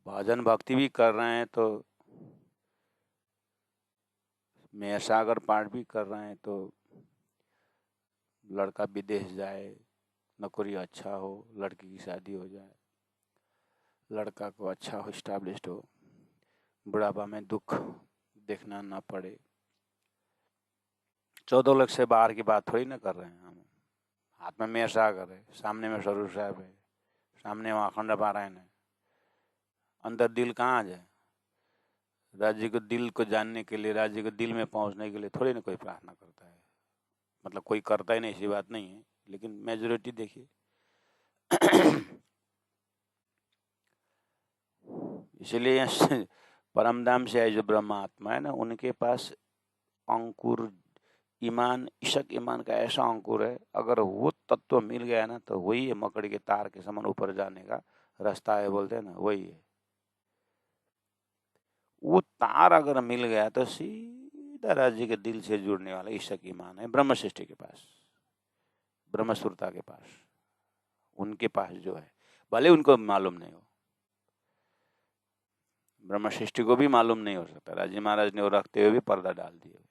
भजन भक्ति भी कर रहे हैं तो, मैं सागर पाठ भी कर रहे हैं तो, लड़का विदेश जाए, नौकरी अच्छा हो, लड़की की शादी हो जाए, लड़का को अच्छा हो, स्टैब्लिश्ड हो, बुढ़ापा में दुख देखना ना पड़े। 14 लाख से बाहर की बात थोड़ी ना कर रहे हैं हम। हाथ में मेयर सागर है, सामने में स्वरूप साहब है, सामने वहाँ अखंड पारायण है, अंदर दिल कहाँ जाए? राज्य को दिल को जानने के लिए, राज्य को दिल में पहुँचने के लिए थोड़ी ना कोई प्रार्थना करता है। मतलब कोई करता ही नहीं, ऐसी बात नहीं है, लेकिन मेजोरिटी देखिए। इसलिए परमधाम से आए जो ब्रह्म आत्मा है ना, उनके पास अंकुर ईमान, इशक ईमान का ऐसा अंकुर है, अगर वो तत्व मिल गया ना तो वही है मकड़ी के तार के समान ऊपर जाने का रास्ता है, बोलते हैं ना, वही है। वो तार अगर मिल गया तो सीधा राज्य के दिल से जुड़ने वाला इशक ईमान है ब्रह्म सृष्टि के पास। ब्रह्मसुरता के पास, उनके पास जो है, भले उनको मालूम नहीं हो, ब्रह्म सृष्टि को भी मालूम नहीं हो सकता। राजी महाराज ने वो रखते हुए भी पर्दा डाल दिया।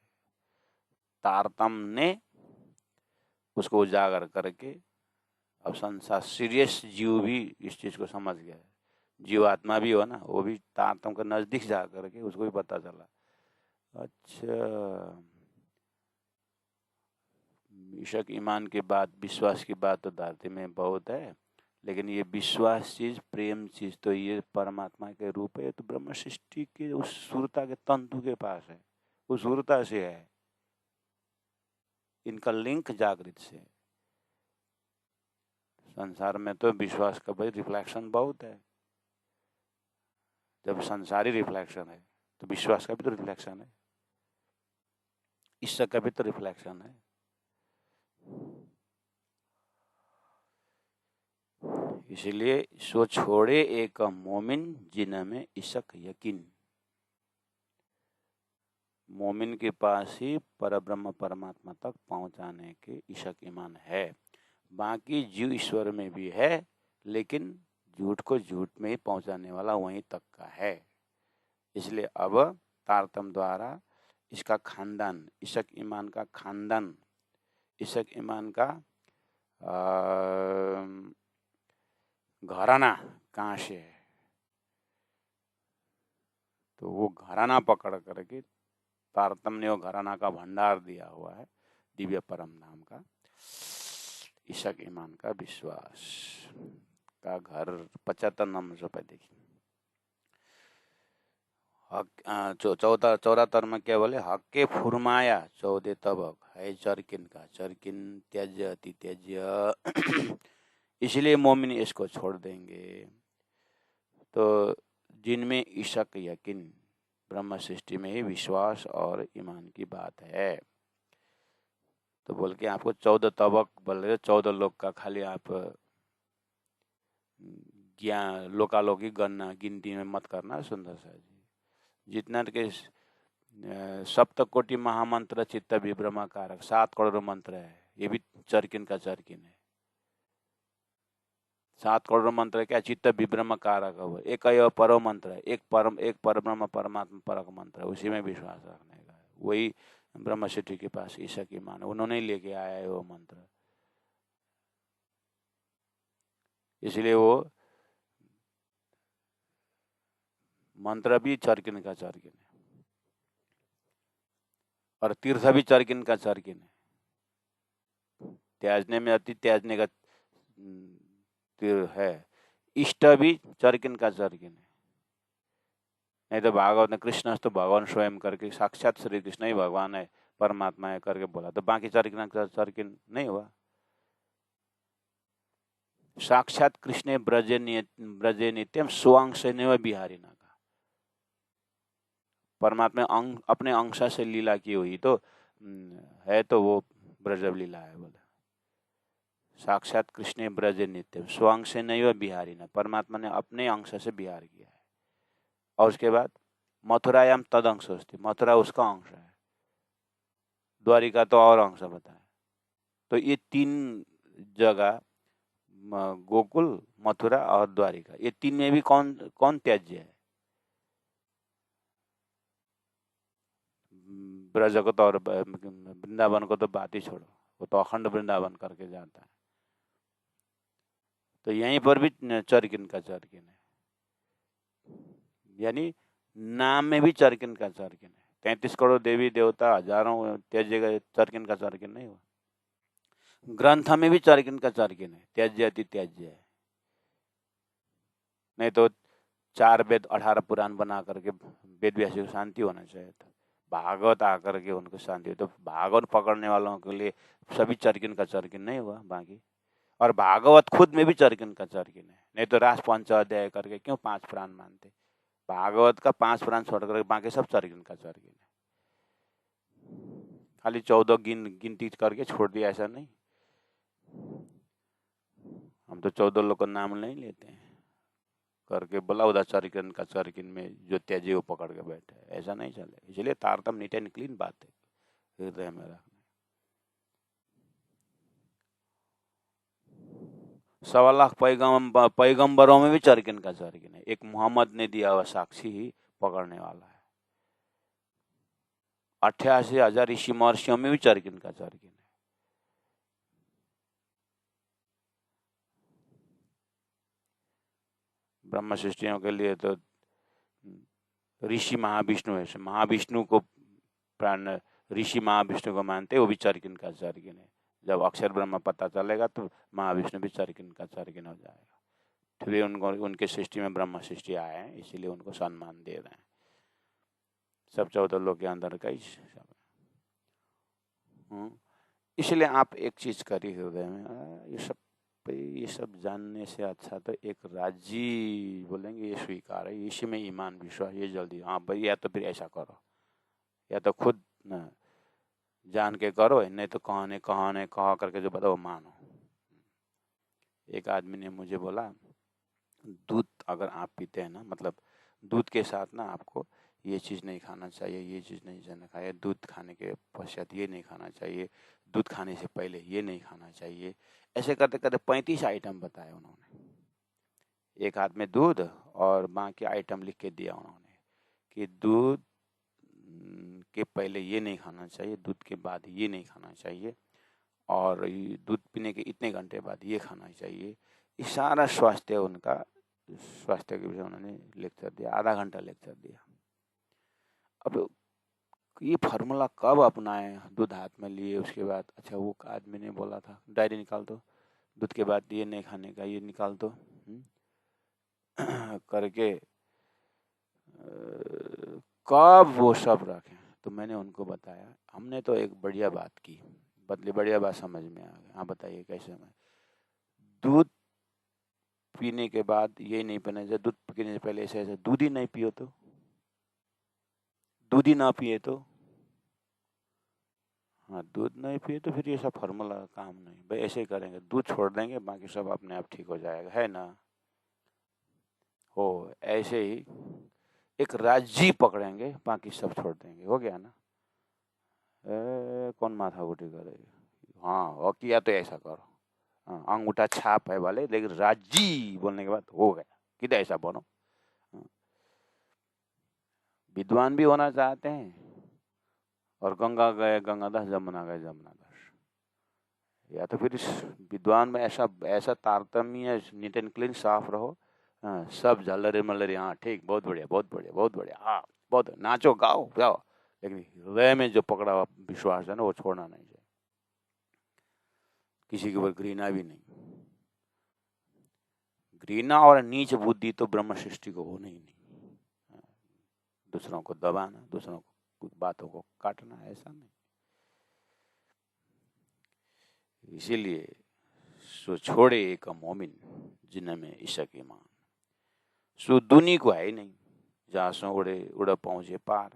तारतम्य ने उसको उजागर करके, अब संसार सीरियस जीव भी इस चीज को समझ गया है, जीवात्मा भी हो ना, वो भी तारतम्य के नजदीक जा करके उसको भी पता चला, अच्छा ईशक ईमान के बाद विश्वास की बात तो धरती में बहुत है, लेकिन ये विश्वास चीज, प्रेम चीज तो ये परमात्मा के रूप है, तो ब्रह्म सृष्टि के उस सूरता के तंतु के पास है, उस सूरता से है, इनका लिंक जागृत से। संसार में तो विश्वास का भाई रिफ्लेक्शन बहुत है, जब संसारी रिफ्लेक्शन है तो विश्वास का भी तो रिफ्लेक्शन है, ईश्वर का भी तो रिफ्लेक्शन है। इसलिए सो छोड़े एक मोमिन जिनमें इशक यकीन, मोमिन के पास ही परब्रह्म परमात्मा तक पहुंचाने के इशक ईमान है। बाकी जीव ईश्वर में भी है, लेकिन झूठ को झूठ में ही पहुंचाने वाला वहीं तक का है। इसलिए अब तारतम्य द्वारा इसका खानदान, इशक ईमान का खानदान, इशक ईमान का घराना कहाँ से है, तो वो घराना पकड़ करके तारतम्य ने वो घराना का भंडार दिया हुआ है, दिव्य परम नाम का इशक ईमान का विश्वास का घर। 75 नंबर पे देखिए, 74 में क्या बोले, हक के फुरमाया 14 तबक है चरकिन का, चरकिन त्यज्य अति त्यज्य इसलिए मोमिन इसको छोड़ देंगे। तो जिनमें इशक यकीन, ब्रह्म सृष्टि में ही विश्वास और ईमान की बात है, तो बोल के आपको 14 तबक बोल रहे, 14 लोक का खाली आप ज्ञान लोकालोकी गणना गिनती में मत करना सुंदर सा जी। जितना के सप्तकोटि महामंत्र चित्त विभ्रमाकारक 7 करोड़ मंत्र है, ये भी चरकिन का चरकिन है। 7 करोड़ मंत्र क्या, चित्त विभ्रम कारक है, एक परम मंत्र है, एक परब्रह्म परमात्मा परक मंत्र है, उसी में विश्वास रखने का है। वही ब्रह्म सृष्टि के पास ईशा की मान, उन्होंने लेके आया है वो मंत्र, इसलिए वो मंत्र भी चरकिन का चरकिन है, और तीर्थ भी चरकिन का चरकिन है। त्याजने में अति त्याजने का तीर्थ है, इष्ट भी चरकिन का चरकिन है। नहीं तो भागवत ने कृष्ण तो भगवान स्वयं करके, साक्षात श्री कृष्ण ही भगवान है, परमात्मा है करके बोला, तो बाकी चरकिन नहीं हुआ। साक्षात कृष्ण ब्रजे नित्यम स्वांश बिहारी ना का, परमात्मा अपने अंश से लीला की हुई तो है, तो वो ब्रजब लीला है बोला। साक्षात कृष्ण ब्रजे नित्यम स्वांश नहीं बिहारी ना, परमात्मा ने अपने अंश से बिहार किया है। और उसके बाद मथुरायाम तद अंश होती, मथुरा उसका अंश है, द्वारिका तो और अंश बताया। तो ये 3 जगह, गोकुल, मथुरा और द्वारिका, ये 3 में भी कौन कौन त्याज्य है? ब्रज को तो और वृंदावन को तो बात ही छोड़ो, वो तो अखंड वृंदावन करके जाता है। तो यहीं पर भी चरकिन का चरकिन है, यानी नाम में भी चरकिन का चरकिन है। 33 करोड़ देवी देवता, हजारों त्याज्य का चरकिन का चरकिन नहीं हुआ। ग्रंथ में भी चरकिन का चरकिन है, त्याज्य अति त्याज्य है। नहीं तो 4 वेद 18 पुराण बना करके वेद व्यासी को शांति होना चाहिए था, भागवत आकर के उनको शांति। तो भागवत पकड़ने वालों के लिए सभी चरकिन का चरकिन नहीं हुआ बाकी, और भागवत खुद में भी चरकिन का चरकिन है। नहीं तो रास 5 अध्याय करके क्यों 5 पुराण मानते, भागवत का 5 पुराण छोड़ कर बाकी सब चरकिन का चरकिन है। खाली 14 गिनती करके छोड़ दिया, ऐसा नहीं। हम तो 14 लोग का नाम नहीं लेते हैं करके बोला उधर चरकिन का चरकिन में जो त्याजी वो पकड़ के बैठे, ऐसा नहीं चले। इसलिए तारतम्य नीट एंड क्लीन बात है, हृदय में रखना। 1.25 लाख पैगंबरों में भी चरकिन का चरकिन है। एक मोहम्मद ने दिया हुआ साक्षी ही पकड़ने वाला है। 88,000 ऋषि महर्षियों में भी चरकिन का चरकिन है। ब्रह्म सृष्टियों के लिए तो ऋषि महाविष्णु है। महाविष्णु को प्राण ऋषि महाविष्णु को मानते, वो भी चरकिन का चरकिन है। जब अक्षर ब्रह्म पता चलेगा तो महाविष्णु भी चरकिन का चरकिन हो जाएगा। फिर उनको उनके सृष्टि में ब्रह्म सृष्टि आए हैं, इसीलिए उनको सम्मान दे रहे हैं। सब 14 लोग के अंदर का ही सब। इसलिए आप एक चीज करिए हृदय में, ये सब जानने से अच्छा तो एक राजी बोलेंगे ये स्वीकार है, इसी में ईमान विश्वास, ये जल्दी हाँ भाई, या तो फिर ऐसा करो, या तो खुद न जान के करो, नहीं तो कहा करके जो बताओ मानो। एक आदमी ने मुझे बोला, दूध अगर आप पीते हैं ना, मतलब दूध के साथ ना आपको ये चीज़ नहीं खाना चाहिए, ये चीज़ नहीं खाना चाहिए, दूध खाने के पश्चात ये नहीं खाना चाहिए, दूध खाने से पहले ये नहीं खाना चाहिए, ऐसे करते करते 35 आइटम बताए उन्होंने। एक हाथ में दूध और बाकी आइटम लिख के दिया उन्होंने कि दूध के पहले ये नहीं खाना चाहिए, दूध के बाद ये नहीं खाना चाहिए, और दूध पीने के इतने घंटे बाद ये खाना चाहिए। ये सारा स्वास्थ्य उनका, स्वास्थ्य के विषय उन्होंने लेक्चर दिया, आधा घंटा लेक्चर दिया। अब ये फार्मूला कब अपनाए, दूध हाथ में लिए उसके बाद, अच्छा वो आदमी ने बोला था डायरी निकाल दो, दूध के बाद ये नहीं खाने का, ये निकाल दो करके कब वो सब रखें। तो मैंने उनको बताया, हमने तो एक बढ़िया बात की, बदले बढ़िया बात समझ में आ गई। हाँ बताइए कैसे में? दूध पीने के बाद ये नहीं पीना चाहिए, दूध पीने से पहले ऐसे ऐसे, दूध ही नहीं पियो तो, दूध ही ना पिए तो, हाँ दूध नहीं पिए तो फिर ये सब फार्मूला काम नहीं भाई, ऐसे ही करेंगे, दूध छोड़ देंगे बाकी सब अपने आप ठीक हो जाएगा, है ना? हो ऐसे ही एक राजी पकड़ेंगे, बाकी सब छोड़ देंगे, हो गया ना? कौन माथा उठी करेगा? हाँ हो किया तो ऐसा करो, हाँ अंगूठा छाप है वाले, लेकिन राजी बोलने के बाद हो गया, किधर ऐसा बनो। विद्वान भी होना चाहते हैं और गंगा गए गंगादास, जमुना गए जमुनादास, या तो फिर इस विद्वान में ऐसा ऐसा तारतम्य, नीट एंड क्लीन, साफ रहो, हाँ सब झल्लरे मल्लरे, हाँ ठीक, बहुत बढ़िया बहुत बढ़िया बहुत बढ़िया, हाँ बहुत, नाचो गाओ गाओ, लेकिन हृदय में जो पकड़ा हुआ विश्वास है ना, वो छोड़ना नहीं चाहिए। किसी के ऊपर घृणा भी नहीं, घृणा और नीच बुद्धि तो ब्रह्म सृष्टि को होना ही नहीं। दूसरों को दबाना, दूसरों को कुछ बातों को काटना, ऐसा नहीं। इसीलिए सो छोड़े एक मोमिन जिनमें इशक ईमान, सो दुनी को है ही नहीं, जहाँ सो उड़ पहुंचे पार।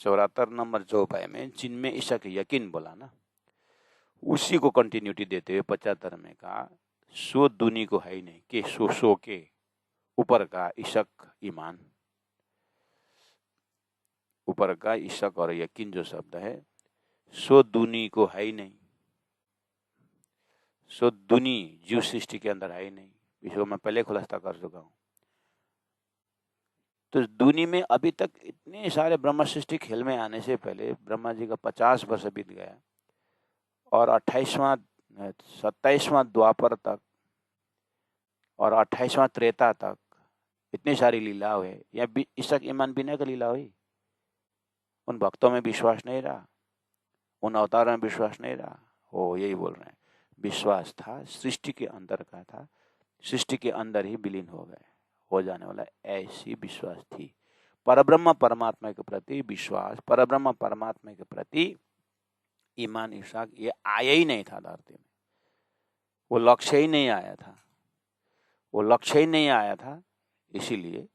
74 नंबर चौपाई में जिनमें ईशक यकीन बोला ना, उसी को कंटिन्यूटी देते हुए 75 में कहा सो दुनी को है ही नहीं, कि सो के ऊपर का इशक ईमान, ऊपर का इशक और यकीन जो शब्द है, सो दुनी को है ही नहीं, सो दुनी जीव सृष्टि के अंदर है ही नहीं, इसको मैं पहले खुलासा कर चुका हूं। तो दुनी में अभी तक इतने सारे ब्रह्म सृष्टि खेल में आने से पहले ब्रह्मा जी का 50 वर्ष बीत गया, और 27वां द्वापर तक और 28वां त्रेता तक इतनी सारी लीला हुए, या इशक ईमान बिना का लीला हुई। उन भक्तों में विश्वास नहीं रहा, उन अवतारों में विश्वास नहीं रहा, वो यही बोल रहे हैं, विश्वास था, सृष्टि के अंदर का था, सृष्टि के अंदर ही विलीन हो गए, हो जाने वाला, ऐसी विश्वास थी। परब्रह्म परमात्मा के प्रति विश्वास, परब्रह्म परमात्मा के प्रति ईमान, इशाक, ये आया ही नहीं था धरती में, वो लक्ष्य ही नहीं आया था, वो लक्ष्य ही नहीं आया था। इसीलिए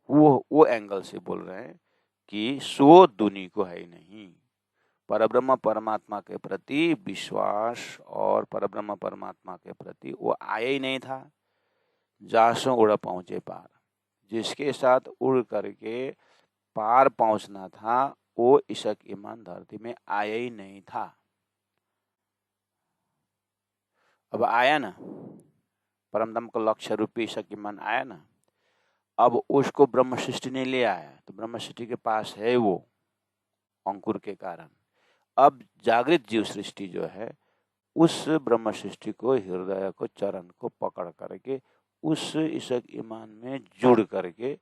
वो एंगल से बोल रहे हैं कि सो दुनी को है ही नहीं, परब्रह्म परमात्मा के प्रति विश्वास और परब्रह्म परमात्मा के प्रति वो आया ही नहीं था। जासों उड़ पहुंचे पार, जिसके साथ उड़ करके पार पहुंचना था, वो इशक ईमान धरती में आया ही नहीं था। अब आया ना, परमधाम का लक्ष्य रूपी ईशक ईमान आया ना, अब उसको ब्रह्म सृष्टि ने ले आया, तो ब्रह्म सृष्टि के पास है वो अंकुर के कारण। अब जागृत जीव सृष्टि जो है, उस ब्रह्म सृष्टि को, हृदय को, चरण को पकड़ करके उस ईशक ईमान में जुड़ करके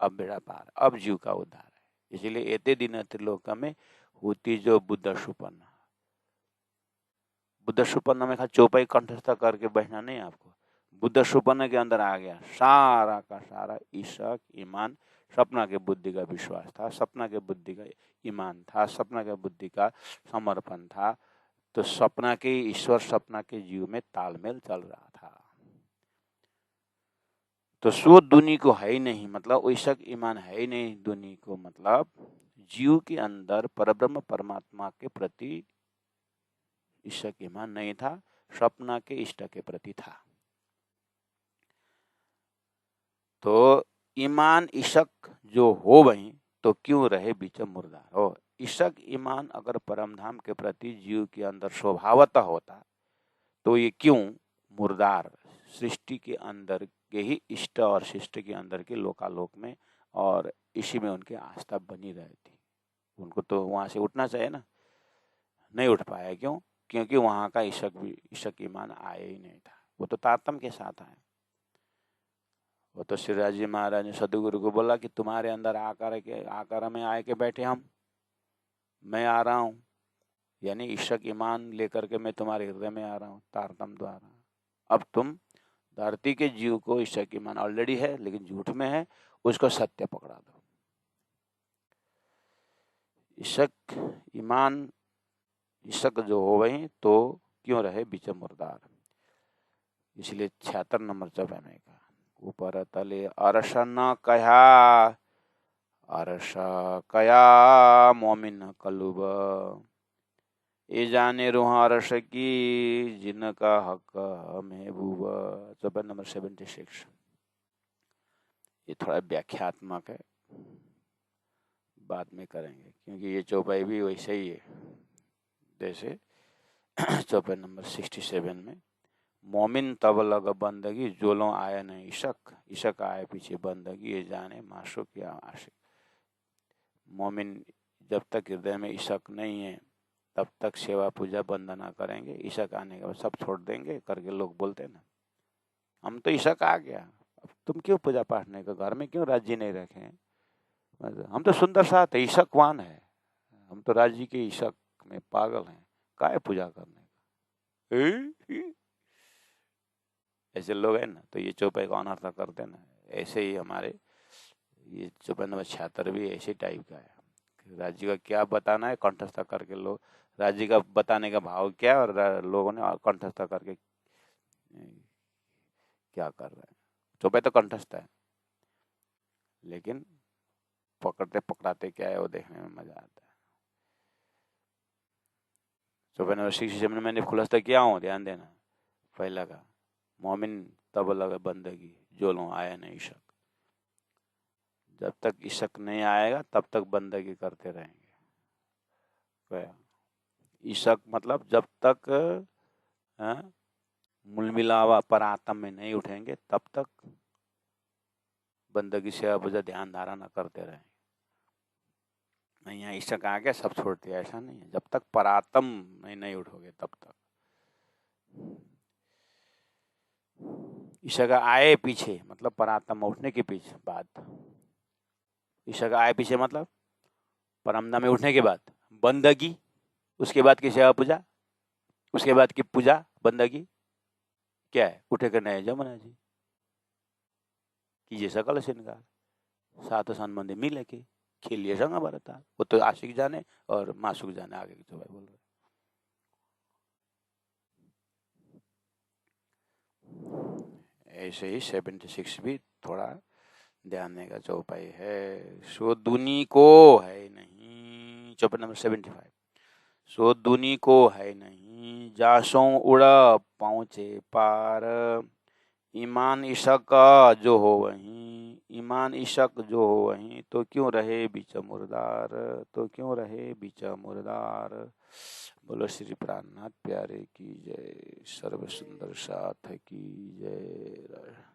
अब बेड़ा पार, अब जीव का उद्धार है। इसलिए एते दिन त्रिलोक में होती जो बुद्ध सुपन्न, बुद्ध सुपन्न में चौपाई कंठस्थ करके बैठना नहीं आपको। बुद्ध सुपन्न के अंदर आ गया सारा का सारा ईशक ईमान। सपना के बुद्धि का विश्वास था, सपना के बुद्धि का ईमान था, सपना के बुद्धि का समर्पण था, तो सपना के ईश्वर सपना के जीव में तालमेल चल रहा था। तो सो दुनी को है ही नहीं, मतलब ईशक ईमान है ही नहीं दुनी को, मतलब जीव के अंदर परब्रह्म परमात्मा के प्रति ईशक ईमान नहीं था, सपना के इष्ट के प्रति था। तो ईमान ईशक जो हो वही, तो क्यों रहे बीच मुर्दार हो। ईशक ईमान अगर परमधाम के प्रति जीव के अंदर स्वभावतः होता, तो ये क्यों मुर्दार सृष्टि के अंदर के ही इष्ट और शिष्ट के अंदर के लोकालोक में और इसी में उनकी आस्था बनी रहती। उनको तो वहां से उठना चाहिए ना, नहीं उठ पाया। क्यों? क्योंकि वहां का ईशक ईमान आया ही नहीं था, वो तो तारतम के साथ आया। वो तो श्रीराज जी महाराज ने सदगुरु को बोला कि तुम्हारे अंदर आकार में आए के बैठे हम, मैं आ रहा हूँ, यानी ईशक ईमान लेकर के मैं तुम्हारे हृदय में आ रहा हूँ तारतम द्वारा। अब तुम धरती के जीव को ईशक ईमान ऑलरेडी है लेकिन झूठ में है, उसको सत्य पकड़ा दो। ईशक ईमान ईशक जो हो वही, तो क्यों रहे बीच मुर्दार। इसलिए 76 नंबर चौपाई का ऊपर तले अरस न कहा, अरस कया मोमिन कलुब, ए जाने रूह अरस की जिनका हक महबूब। चौपाई नंबर 76। ये थोड़ा व्याख्यात्मक है, बाद में करेंगे, क्योंकि ये चौपाई भी वैसे ही है जैसे चौपाई नंबर 67 में मोमिन तब लग बंदगी, जोलो आया न इशक, इशक आए पीछे बंदगी, ये जाने माशुक या आशिक। मोमिन जब तक हृदय में इशक नहीं है तब तक सेवा पूजा वंदना करेंगे, इशक आने के बाद सब छोड़ देंगे करके लोग बोलते ना, हम तो इशक आ गया, अब तुम क्यों पूजा पाठ नहीं कर, घर में क्यों राज्य नहीं रखे, हम तो सुंदर साथ है, ईशकवान है, हम तो राज्य के ईशक में पागल हैं, काय पूजा करने का। ऐसे लोग हैं ना, तो ये चौपाई का अनर्थ करते ना। ऐसे ही हमारे ये चौपाई नंबर 76 भी ऐसे टाइप का है। राज्य का क्या बताना है कंठस्थ करके लोग, राज्य का बताने का भाव क्या, और लोगों ने कंठस्थ करके क्या कर रहे हैं। चौपाई तो कंठस्थ है, लेकिन पकड़ते पकड़ाते क्या है वो देखने में मजा आता है। चौपाई नंबर 67 मैंने खुलासा किया हूँ, ध्यान देना। पहला का मोमिन तब लगे बंदगी, जो लो आया नहीं इशक, जब तक इशक नहीं आएगा तब तक बंदगी करते रहेंगे। इशक मतलब जब तक मुलमिलावा पर आत्म में नहीं उठेंगे तब तक बंदगी सेवा पूजा ध्यान धारणा करते रहेंगे। नहीं, यहाँ इशक आ गया सब छोड़ते, ऐसा नहीं है। जब तक परात्म में नहीं उठोगे तब तक। इशक आए पीछे मतलब परात्म उठने के पीछे बाद, इशक आए पीछे मतलब परमधाम में उठने के बाद बंदगी, उसके बाद की सेवा पूजा, उसके बाद की पूजा बंदगी क्या है, उठे के नए जमुना जी कीजिए सकल श्रृंगार, सात संबंधी मिले के खेलिए संग भरता। वो तो आशिक जाने और मासूक जाने, आगे की तो भाई बोल रहे। ऐसे ही 76 भी थोड़ा ध्यान देने का चौपाई है। सो दुनी को है नहीं, चौपाई नंबर 75। सो दुनी को है नहीं, जासों उड़ा पहुँचे पार, ईमान ईशक जो हो वहीं, समान ईशक जो हो वहीं, तो क्यों रहे बीच मुर्दार, तो क्यों रहे बीच मुर्दार। बोलो श्री प्राणनाथ प्यारे की जय, सर्व सुंदर साथ की जय।